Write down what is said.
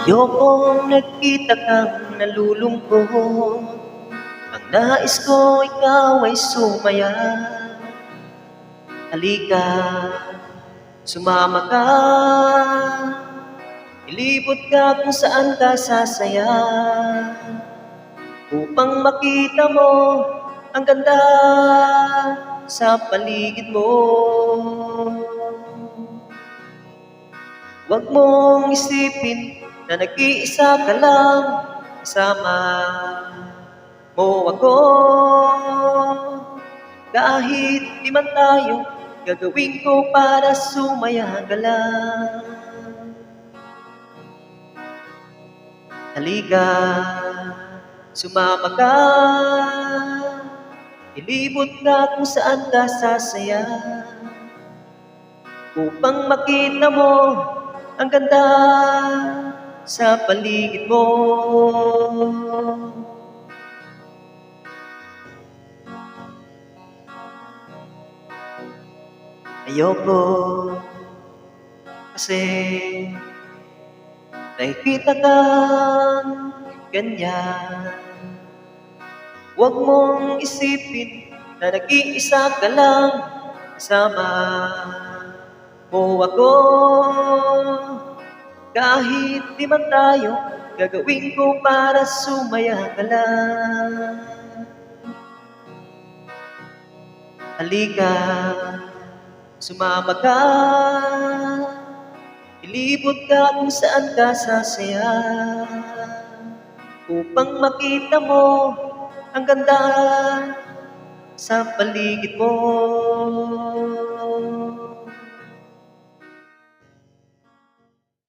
Ayokong nagkita kang nalulungkot. Ang nais ko ikaw ay sumaya. Halika, sumama ka. Ilibot ka kung saan ka sasaya. Upang makita mo ang ganda sa paligid mo. Huwag mong isipin na nag-iisa ka lang, kasama mo ako. Kahit di man tayo, gagawin ko para sumaya ka lang. Halika, sumama ka. Ilibot ka kung saan ka sasaya. Upang makita mo ang ganda sa paligid mo. Ayoko kasi nakikita kang ganyan. Huwag mong isipin na nag-iisa ka lang, kasama mo ako. Kahit di man tayo, gagawin ko para sumaya ka lang. Halika, sumama ka. Ilibot ka kung saan ka sasaya. Upang makita mo ang ganda sa paligid mo.